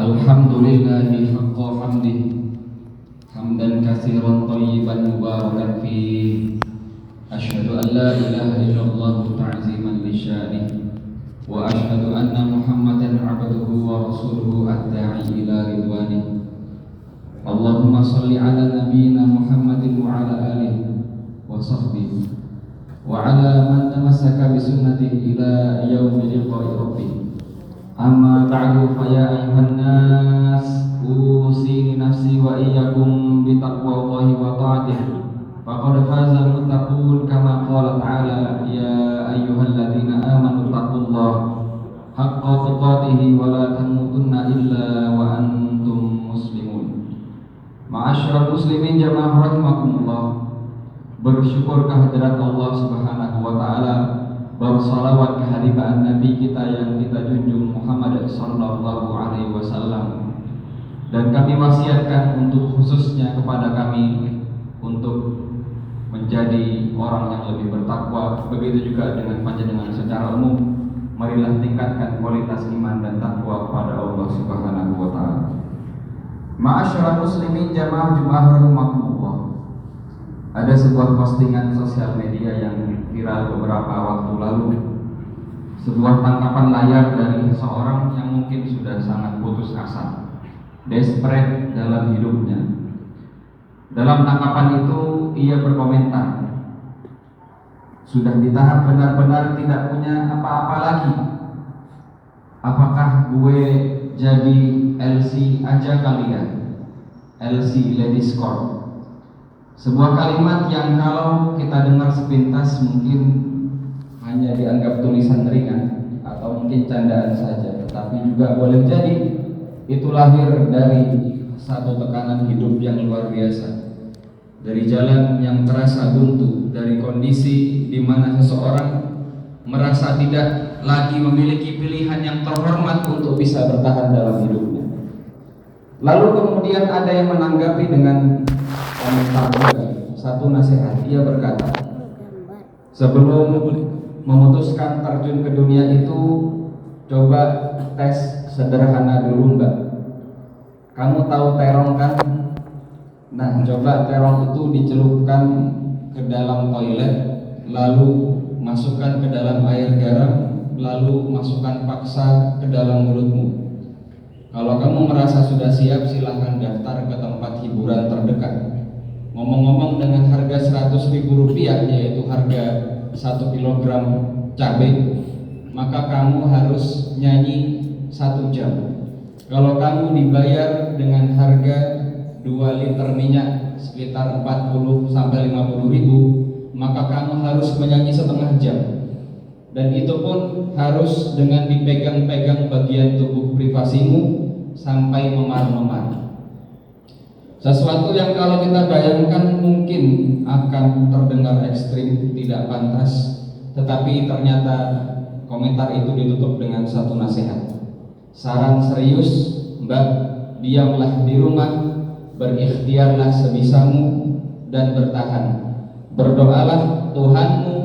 Alhamdulillahi haqqa hamdih hamdan katsiran thayyiban mubarakan fihi. Asyhadu an la ilaha illallah ta'ziman li sya'nih wa asyhadu anna Muhammadan 'abduhu wa rasuluhu ad-da'i ila ridwanih. Allahumma shalli ala nabiyyina Muhammadin wa ala alihi wa sahbihi wa ala man tamassaka bi sunnatihi ila yaumil liqa'i rabbih. Amma ba'du, fa ya ayyuhan nas usini nafsi wa iyyakum bi taqwallahi wa ta'atihi. Faqad fazal muttaqun kama qala ta'ala ya ayyuhalladzina amanu taqullaha haqqa tuqatih wa la tamutunna illa wa antum muslimun. Ma'asyiral muslimin jamaah rahimakumullah. Bersyukur kehadirat Allah Subhanahu wa taala, bersalawat kehadiran Nabi kita yang kita junjung Muhammad sallallahu alaihi wasallam. Dan kami wasiatkan untuk khususnya kepada kami untuk menjadi orang yang lebih bertakwa. Begitu juga dengan panjenengan secara umum. Marilah tingkatkan kualitas iman dan takwa kepada Allah Subhanahu wa taala. Ma'asyiral muslimin jamaah Jumat rahimakumullah. Ada sebuah postingan sosial media yang viral beberapa waktu lalu. Sebuah tangkapan layar dari seseorang yang mungkin sudah sangat putus asa, desperate dalam hidupnya. Dalam tangkapan itu ia berkomentar, sudah di tahap benar-benar tidak punya apa-apa lagi. Apakah gue jadi LC aja kali ya? LC Ladies Corp. Sebuah kalimat yang kalau kita dengar sepintas mungkin hanya dianggap tulisan ringan atau mungkin candaan saja, tetapi juga boleh jadi itu lahir dari satu tekanan hidup yang luar biasa, dari jalan yang terasa buntu, dari kondisi di mana seseorang merasa tidak lagi memiliki pilihan yang terhormat untuk bisa bertahan dalam hidupnya. Lalu kemudian ada yang menanggapi dengan komentar satu nasihat. Ia berkata, sebelum memutuskan terjun ke dunia itu, coba tes sederhana dulu mbak. Kamu tahu terong kan? Nah, coba terong itu dicelupkan ke dalam toilet, lalu masukkan ke dalam air garam, lalu masukkan paksa ke dalam mulutmu. Kalau kamu merasa sudah siap, silahkan daftar ke tempat hiburan terdekat. Ngomong-ngomong, dengan harga Rp100.000, yaitu harga 1 kilogram cabai, maka kamu harus nyanyi 1 jam. Kalau kamu dibayar dengan harga 2 liter minyak sekitar 40-50 ribu, maka kamu harus menyanyi setengah jam. Dan itu pun harus dengan dipegang-pegang bagian tubuh privasimu sampai memar-memar. Sesuatu yang kalau kita bayangkan mungkin akan terdengar ekstrim, tidak pantas, tetapi ternyata komentar itu ditutup dengan satu nasihat. Saran serius, mbak, diamlah di rumah, berikhtiarlah sebisamu dan bertahan. Berdoalah Tuhanmu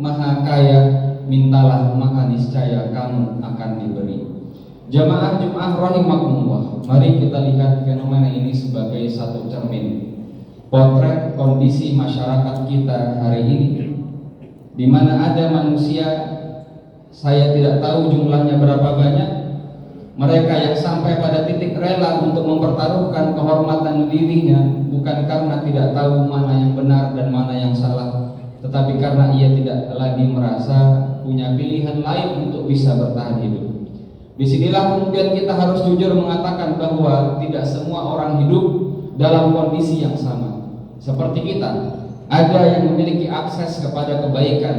Maha Kaya, mintalah maka niscaya kamu akan diberi. Jamaah Jumat rahimakumullah, mari kita lihat fenomena ini sebagai satu cermin potret kondisi masyarakat kita hari ini, di mana ada manusia, saya tidak tahu jumlahnya berapa banyak, mereka yang sampai pada titik rela untuk mempertaruhkan kehormatan dirinya bukan karena tidak tahu mana yang benar dan mana yang salah, tetapi karena ia tidak lagi merasa punya pilihan lain untuk bisa bertahan hidup. Disinilah kemudian kita harus jujur mengatakan bahwa tidak semua orang hidup dalam kondisi yang sama seperti kita. Ada yang memiliki akses kepada kebaikan,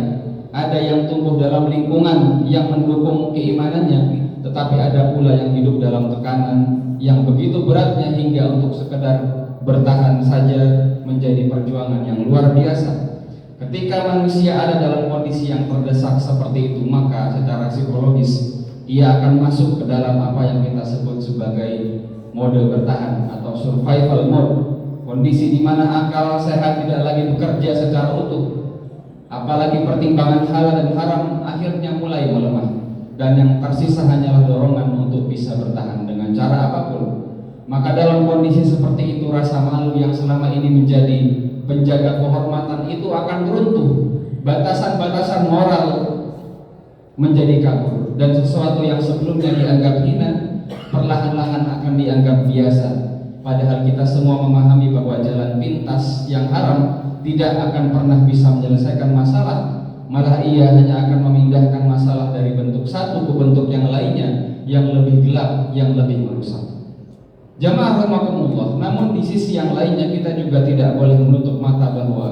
ada yang tumbuh dalam lingkungan yang mendukung keimanannya, tetapi ada pula yang hidup dalam tekanan yang begitu beratnya hingga untuk sekedar bertahan saja menjadi perjuangan yang luar biasa. Ketika manusia ada dalam kondisi yang terdesak seperti itu, maka secara psikologis ia akan masuk ke dalam apa yang kita sebut sebagai mode bertahan atau survival mode, kondisi di mana akal sehat tidak lagi bekerja secara utuh, apalagi pertimbangan halal dan haram akhirnya mulai melemah, dan yang tersisa hanyalah dorongan untuk bisa bertahan dengan dengan cara apapun. Maka dalam kondisi seperti itu, rasa malu yang selama ini menjadi penjaga kehormatan itu akan runtuh. Batasan-batasan moral menjadi kabur, dan sesuatu yang sebelumnya dianggap hina perlahan-lahan akan dianggap biasa. Padahal kita semua memahami bahwa jalan pintas yang haram tidak akan pernah bisa menyelesaikan masalah, malah ia hanya akan memindahkan masalah dari bentuk satu ke bentuk yang lainnya, yang lebih gelap, yang lebih merusak. Jamaah rahimakumullah, namun di sisi yang lainnya kita juga tidak boleh menutup mata bahwa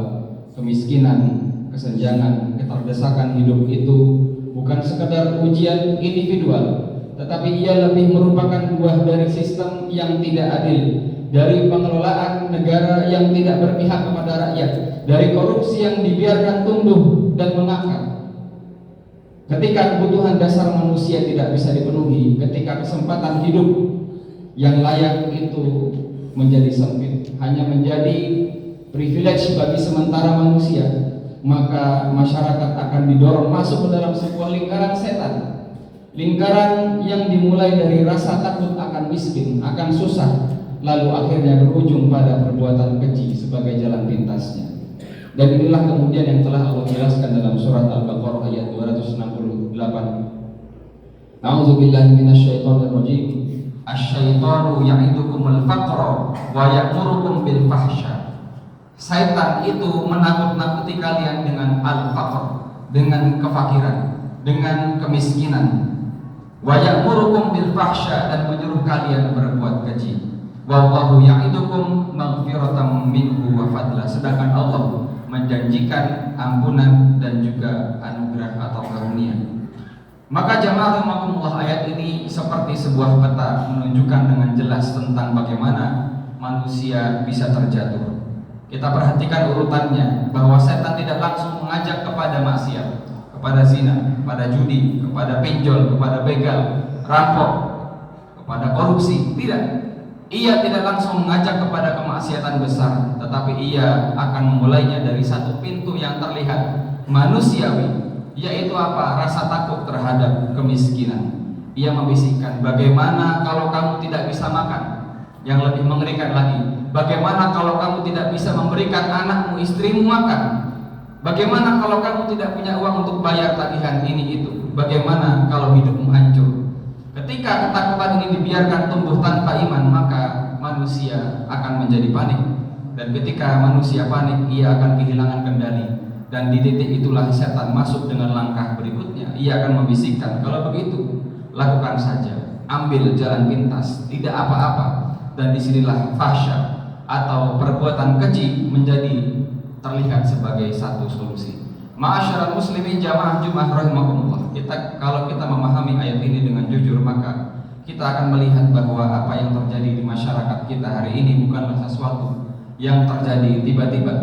kemiskinan, kesenjangan, keterdesakan hidup itu bukan sekedar ujian individual, tetapi ia lebih merupakan buah dari sistem yang tidak adil, dari pengelolaan negara yang tidak berpihak kepada rakyat, dari korupsi yang dibiarkan tumbuh dan mengakar. Ketika kebutuhan dasar manusia tidak bisa dipenuhi, ketika kesempatan hidup yang layak itu menjadi sempit, hanya menjadi privilege bagi sementara manusia, maka masyarakat akan didorong masuk ke dalam sebuah lingkaran setan. Lingkaran yang dimulai dari rasa takut akan miskin, akan susah, lalu akhirnya berujung pada perbuatan keji sebagai jalan pintasnya. Dan inilah kemudian yang telah Allah jelaskan dalam surat Al-Baqarah ayat 268. A'udzubillahi minasyaitonir rajim. Asy-syaitanu ya'idukumul faqra wa ya'murukum bil fahsya. Setan itu menakut-nakuti kalian dengan al-faqr, dengan kefakiran, dengan kemiskinan. Wa ya'murukum bil fahsya, dan menyuruh kalian berbuat keji. Wallahu ya'idukum maghfiratan minhu wa fadla. Sedangkan Allah menjanjikan ampunan dan juga anugerah atau karunia. Maka jamaah rahimakumullah, ayat ini seperti sebuah peta menunjukkan dengan jelas tentang bagaimana manusia bisa terjatuh. Kita perhatikan urutannya, bahwa setan tidak langsung mengajak kepada maksiat, kepada zina, kepada judi, kepada pinjol, kepada begal, rampok, kepada korupsi. Tidak. Ia tidak langsung mengajak kepada kemaksiatan besar, tetapi ia akan memulainya dari satu pintu yang terlihat manusiawi, yaitu apa? Rasa takut terhadap kemiskinan. Ia membisikkan, bagaimana kalau kamu tidak bisa makan? Yang lebih mengerikan lagi, bagaimana kalau kamu tidak bisa memberikan anakmu, istrimu makan? Bagaimana kalau kamu tidak punya uang untuk bayar tagihan ini itu? Bagaimana kalau hidupmu hancur? Ketika ketakutan ini dibiarkan tumbuh tanpa iman, maka manusia akan menjadi panik. Dan ketika manusia panik, ia akan kehilangan kendali. Dan di titik itulah setan masuk dengan langkah berikutnya. Ia akan membisikkan, kalau begitu lakukan saja, ambil jalan pintas, tidak apa-apa. Dan disinilah fahsya atau perbuatan keji menjadi terlihat sebagai satu solusi. Ma'asyiral muslimin jamaah Jumat rahimakumullah, kalau kita memahami ayat ini dengan jujur, maka kita akan melihat bahwa apa yang terjadi di masyarakat kita hari ini bukanlah sesuatu yang terjadi tiba-tiba.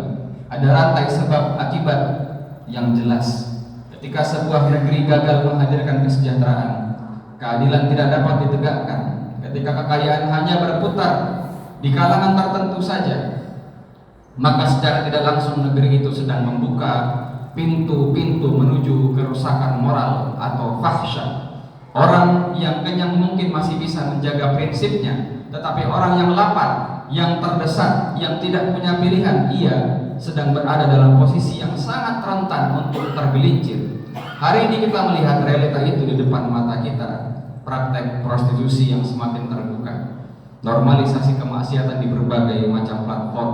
Ada rantai sebab akibat yang jelas. Ketika sebuah negeri gagal menghadirkan kesejahteraan, keadilan tidak dapat ditegakkan, ketika kekayaan hanya berputar di kalangan tertentu saja, maka secara tidak langsung negeri itu sedang membuka pintu-pintu menuju kerusakan moral atau fahsya. Orang yang kenyang mungkin masih bisa menjaga prinsipnya, tetapi orang yang lapar, yang terdesak, yang tidak punya pilihan, ia sedang berada dalam posisi yang sangat rentan untuk tergelincir. Hari ini kita melihat realita itu di depan mata kita. Praktek prostitusi yang semakin terbuka, normalisasi kemaksiatan di berbagai macam platform,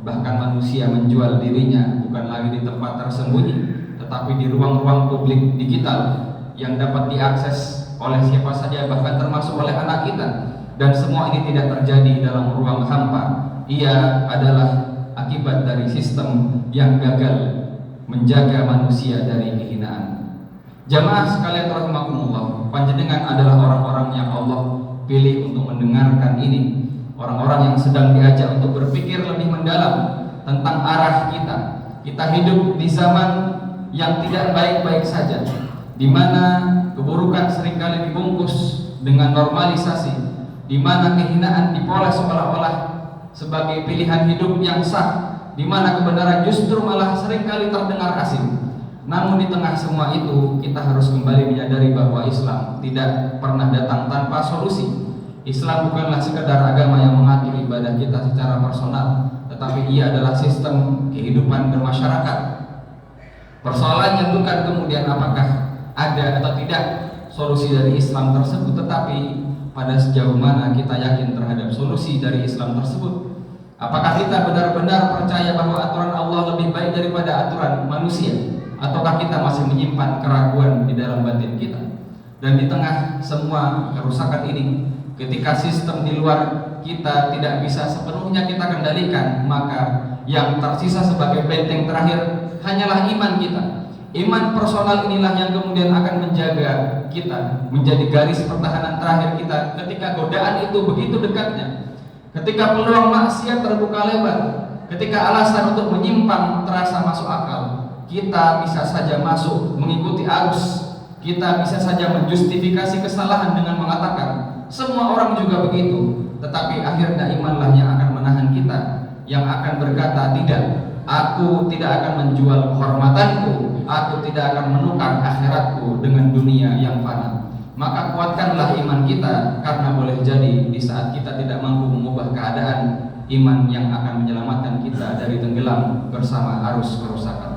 bahkan manusia menjual dirinya bukan lagi di tempat tersembunyi, tetapi di ruang-ruang publik digital yang dapat diakses oleh siapa saja, bahkan termasuk oleh anak kita. Dan semua ini tidak terjadi dalam ruang hampa. Ia adalah akibat dari sistem yang gagal menjaga manusia dari kehinaan. Jamaah sekalian rahimakumullah, panjenengan adalah orang-orang yang Allah pilih untuk mendengarkan ini. Orang-orang yang sedang diajak untuk berpikir lebih mendalam tentang arah kita. Kita hidup di zaman yang tidak baik-baik saja, di mana keburukan seringkali dibungkus dengan normalisasi, di mana kehinaan dipoles seolah-olah sebagai pilihan hidup yang sah, di mana kebenaran justru malah seringkali terdengar asing. Namun di tengah semua itu, kita harus kembali menyadari bahwa Islam tidak pernah datang tanpa solusi. Islam bukanlah sekedar agama yang mengatur ibadah kita secara personal, tetapi ia adalah sistem kehidupan bermasyarakat. Persoalannya bukan kemudian apakah ada atau tidak solusi dari Islam tersebut, tetapi pada sejauh mana kita yakin terhadap solusi dari Islam tersebut. Apakah kita benar-benar percaya bahwa aturan Allah lebih baik daripada aturan manusia, ataukah kita masih menyimpan keraguan di dalam batin kita? Dan di tengah semua kerusakan ini, ketika sistem di luar kita tidak bisa sepenuhnya kita kendalikan, maka yang tersisa sebagai benteng terakhir hanyalah iman kita. Iman personal inilah yang kemudian akan menjaga kita, menjadi garis pertahanan terakhir kita ketika godaan itu begitu dekatnya, ketika peluang maksiat terbuka lebar, ketika alasan untuk menyimpang terasa masuk akal. Kita bisa saja masuk mengikuti arus, kita bisa saja menjustifikasi kesalahan dengan mengatakan semua orang juga begitu, tetapi akhirnya imanlah yang akan menahan kita, yang akan berkata tidak, aku tidak akan menjual kehormatanku, aku tidak akan menukar akhiratku dengan dunia yang fana. Maka kuatkanlah iman kita, karena boleh jadi di saat kita tidak mampu mengubah keadaan, iman yang akan menyelamatkan kita dari tenggelam bersama arus kerusakan.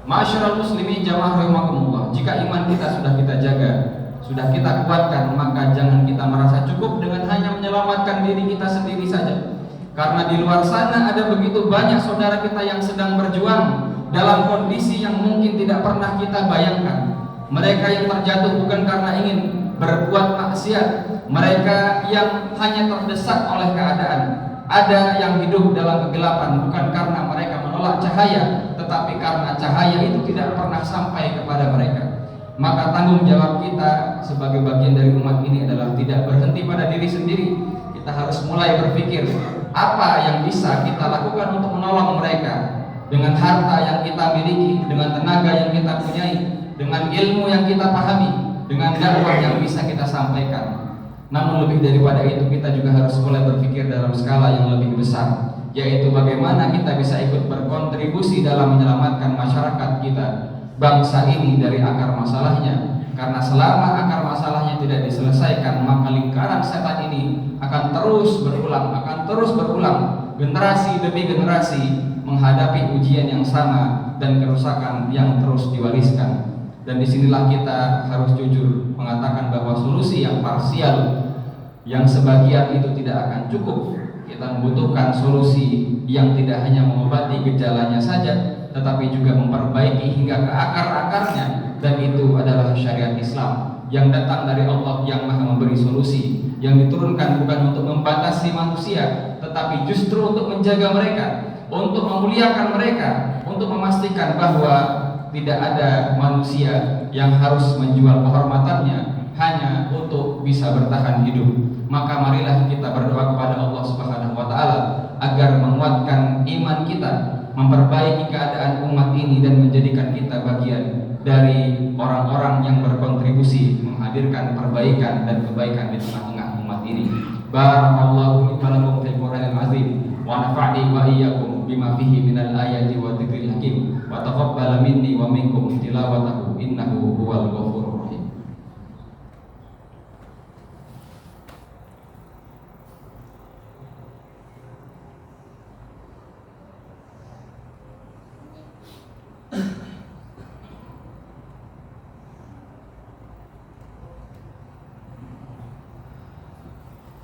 Ma'asyiral muslimin jamaah rahimakumullah, jika iman kita sudah kita jaga, sudah kita kuatkan, maka jangan kita merasa cukup dengan hanya menyelamatkan diri kita sendiri saja. Karena di luar sana ada begitu banyak saudara kita yang sedang berjuang dalam kondisi yang mungkin tidak pernah kita bayangkan. Mereka yang terjatuh bukan karena ingin berbuat maksiat, mereka yang hanya terdesak oleh keadaan. Ada yang hidup dalam kegelapan bukan karena mereka menolak cahaya, tetapi karena cahaya itu tidak pernah sampai kepada mereka. Maka tanggung jawab kita sebagai bagian dari umat ini adalah tidak berhenti pada diri sendiri. Kita harus mulai berpikir apa yang bisa kita lakukan untuk menolong mereka dengan harta yang kita miliki, dengan tenaga yang kita punyai, dengan ilmu yang kita pahami, dengan dakwah yang bisa kita sampaikan. Namun lebih daripada itu, kita juga harus mulai berpikir dalam skala yang lebih besar, yaitu bagaimana kita bisa ikut berkontribusi dalam menyelamatkan masyarakat kita, bangsa ini dari akar masalahnya. Karena selama akar masalahnya tidak diselesaikan, maka lingkaran setan ini akan terus berulang, generasi demi generasi menghadapi ujian yang sama dan kerusakan yang terus diwariskan. Dan disinilah kita harus jujur mengatakan bahwa solusi yang parsial, yang sebagian itu tidak akan cukup. Kita membutuhkan solusi yang tidak hanya mengobati gejalanya saja, tetapi juga memperbaiki hingga ke akar-akarnya. Dan itu adalah syariat Islam yang datang dari Allah yang Maha memberi solusi, yang diturunkan bukan untuk membatasi manusia, tetapi justru untuk menjaga mereka, untuk memuliakan mereka, untuk memastikan bahwa tidak ada manusia yang harus menjual kehormatannya hanya untuk bisa bertahan hidup. Maka marilah kita berdoa kepada Allah Subhanahu wa taala agar menguatkan iman kita, memperbaiki keadaan umat ini dan menjadikan kita bagian dari orang-orang yang berkontribusi menghadirkan perbaikan dan kebaikan di tengah-tengah umat ini. Barakallahu li wa lakum fil Qur'anil azim wa nafa'ni wa iyyakum bima fihi minal ayati wa dzikril hakim wa taqabbal minni wa minkum tilawatahu innahu huwal ghafurur rahim.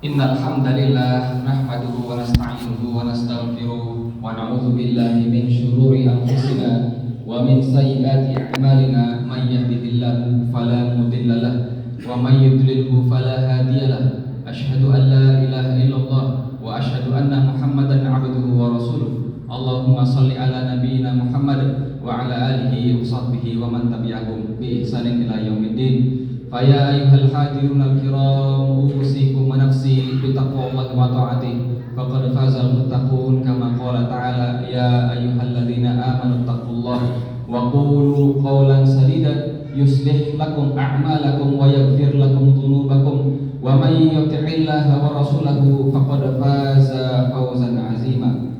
Innal hamdalillah nahmaduhu wa nasta'inuhu wa nastaghfiruh wa na'udzu billahi min shururi anfusina wa min sayyiati a'malina may yahdihillahu fala mudilla lahu wa may yudlilhu fala hadiya lahu. Asyhadu an la ilaha illallah wa asyhadu anna Muhammadan 'abduhu wa rasuluh. Allahumma shalli ala nabiyyina Muhammad wa ala alihi wa sahbihi wa man tabi'ahum bi ihsanin ila yaumiddin. Faya ayyuhal hadiruna al-kiram, usikum wa nafsi bitaqwallahi wa ta'atihi faqad fazal muttaqun kama qala ta'ala ya ayyuhalladzina amanu taqullaha wa qulu qawlan sadida yuslih lakum a'malakum wa yaghfir lakum dhunubakum wa may yuti'illaha wa rasulahu faqad faza fawzan 'azima.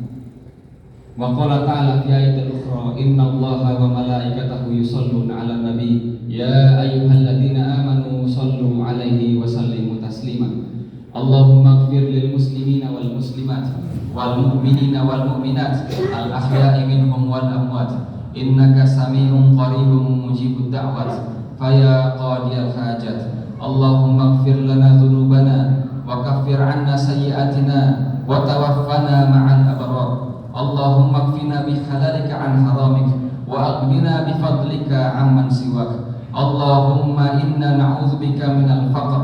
Wa qala ta'ala fi ayatin ukhra innallaha wa malaikatahu yusholluna 'alan nabi ya ayyuhalladzina amanu shallu 'alaihi wa sallimu taslima. Allahumma ighfir lil muslimina wal muslimat wal mu'minina wal mu'minat al ahya'i minhum wal amwat innaka sami'un qaribun mujibud da'wat faya qadiyal hajat. Allahumma ighfir lana dhunubana wa kaffir 'anna sayyi'atina wa tawaffana ma'al abrar. Allahumma kfina bi halalika 'an haramik wa aghnina bi fadlika 'amman siwak. Allahumma inna na'udzubika minal faqr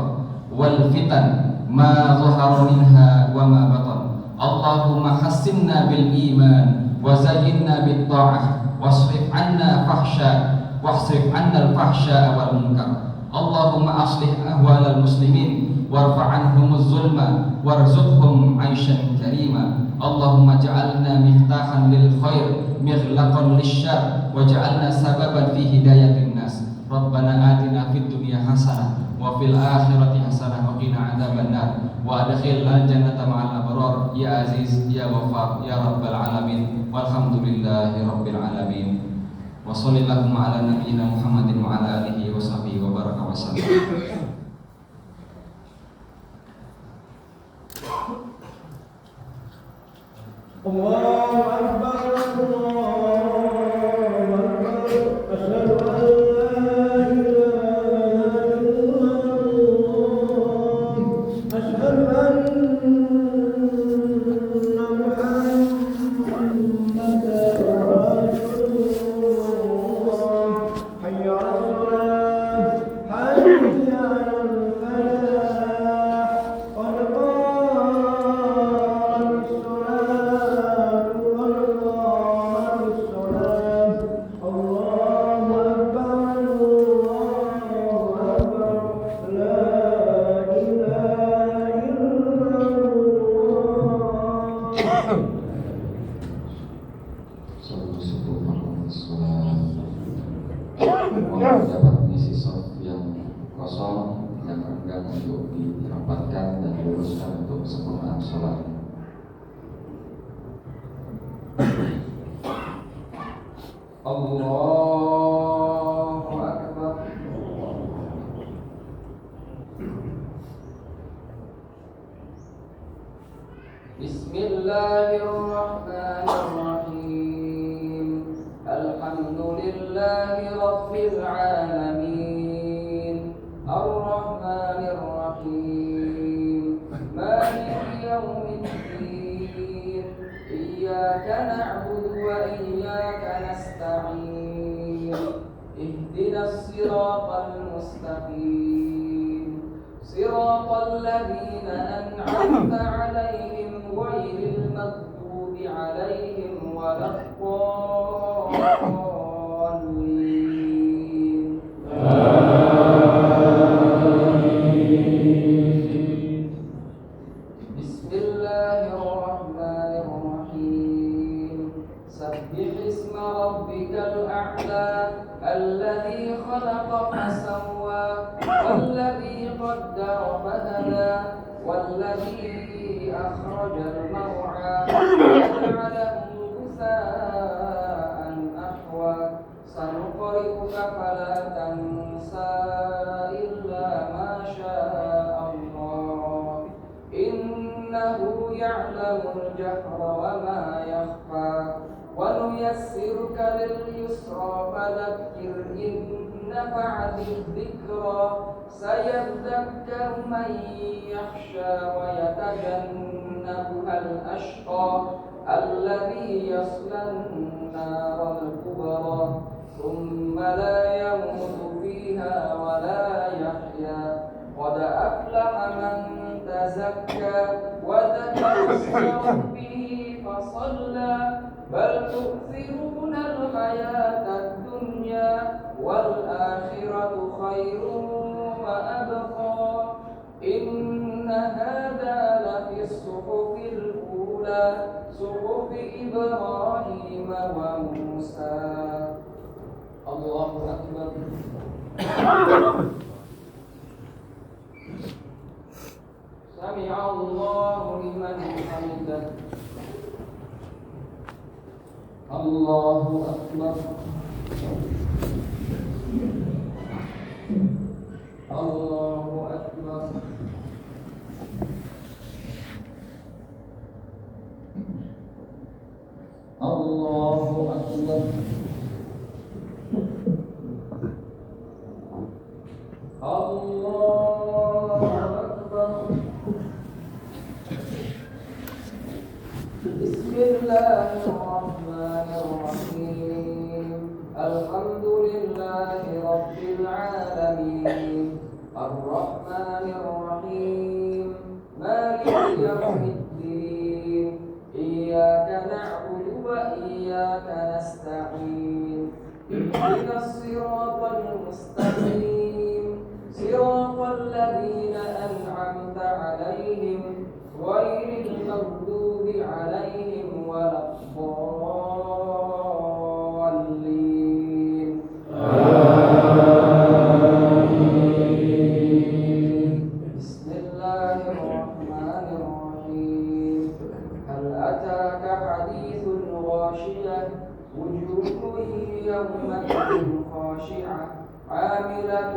wal fitan ma zahara minha wa ma batan. Allahumma hassinna bil iman wa zayyinna bit ta'ah wasrif 'anna al fahsya wal munkar. Allahumma aslih ahwalal muslimin warfa' anhumuz zulma warzuqhum 'aishan karima. Allahumma ja'alna miftahan lil khair mighlaqan lisyarr waj'alna sababan fi hidayatin nas. Rabbana atina fid dunya hasanah wa fil akhirati hasanah wa qina adzabannar wa adkhilna jannata ma'al abrar ya aziz ya ghaffar ya rabbal alamin walhamdulillahi rabbil alamin. Wa sallallahu ala nabiyyina Muhammadin wa ala alihi wa sahbihi wa baraka wa sallam. Allahu akbar, Allahu akbar, asyhadu an la ilaha illallah, asyhadu anna Muhammadan rasulullah. Hayya 'alas salah, hayya 'alal falah, qad qamatis salah, qad qamatis salah. Allahu akbar, Allahu akbar, la ilaha illallah. Dapat mengisi soft yang kosong, yang renggang untuk dirapatkan dan diluruskan untuk kesempurnaan sholat. Allahu akbar. Bismillahirrahmanirrahim. Alhamdulillahi rabbil alamin. Ar-Rahmanir Rahim. Maliki yaumiddin. Iyyaka na'budu wa iyyaka nasta'in. Ihdinas siratal mustaqim. Siratal ladzina an'amta 'alaihim ghairil maghdubi 'alaihim waladdallin. Bismillahirrahmanirrahim. Sabbih isma rabbikal a'la alladzi khalaqa fasawwa walladzi qaddara fahada walladzi akhrajal mar'a faj'alahu ghusaa'an ahwa. Sanuqri'uka fala tansa illa ma syaa Allah. Innahu ya'lamul jahra wa ma yakhfa. Wa nuyassiruka lil yusra fadhakkir in nafa'ati dzikra. Sayadzakkaru man yakhsha wa yatajannabuhal ashqa alladzi yaslan naral kubra thumma la yamutu fiha wa la yahya. Qad aflaha man tazakka wa dhakara isma rabbih fasalla. Bal tu'thiruna al-hayata ad-dunya wal akhiratu khairun wa abqa. Inna hadha la fi as-suhufil ula, suhufi Ibrahim wa Musa. Allahu akbar. Sami'a Allahu liman hamidah. Allahu akbar. Allahu akbar. أكبر. الله أكبر. بسم الله الرحمن الرحيم. الحمد لله رب العالمين الرحمن الرحيم مالك يوم الدين إياك نعبد وإياك نستعين اهدنا الصراط المستقيم صراط الذين أنعمت عليهم غير المغضوب عليهم ولا الضالين. بسم الله الرحمن الرحيم. هل أتاك حديث الغاشية وجوه يومئذ خاشعة عاملة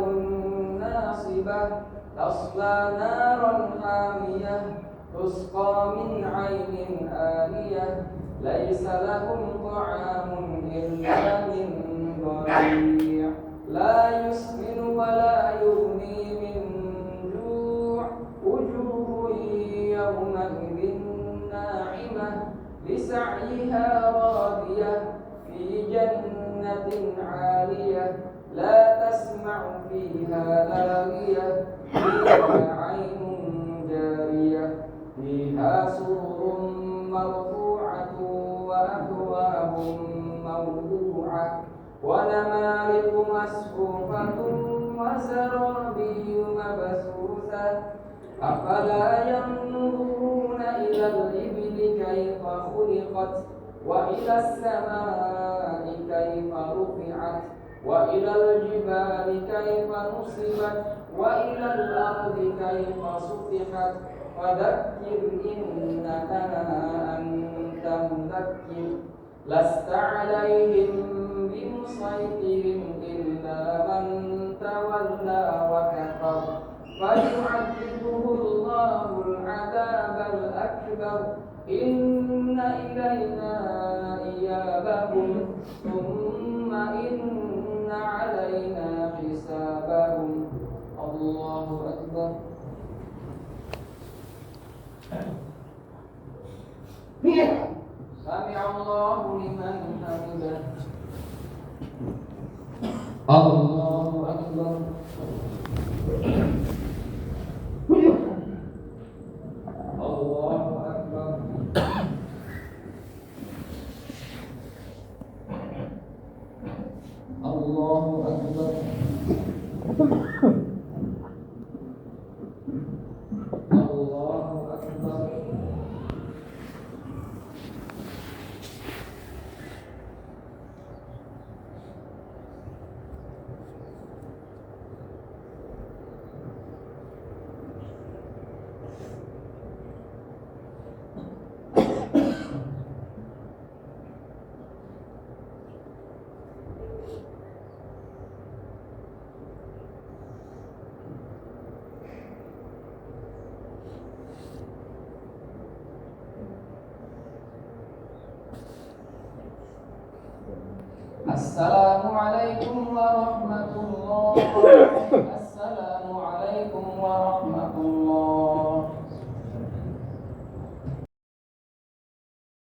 ناصبة تصلى نارا حامية تسقى من عين آنية ليس لهم طعام إلا من ضريع لا يسمن ولا يغني من جوع وجوه يومئذ ناعمة لسعيها راضية في جنة عالية لا تسمع فيها لاغية فيها عين جارية فيها سرر مرفوعة وأكواب موضوعة ونمارق مصفوفة وزرابي مبثوثة أفلا ينظرون إلى الإبل كيف خلقت وإلى السماء كيف رفعت وإلى الجبال كيف نصبت وإلى الأرض كيف سطحت فذكر إنما أنت مذكر لست عليهم بمسيطر إلا من تولى وكفر فيعذبه الله العذاب الأكبر إن إلينا إيابهم ثم إن علينا حسابهم. الله أكبر. سمع الله لمن حمده. الله أكبر. الله أكبر. الله أكبر. الله أكبر. Assalamualaikum warahmatullahi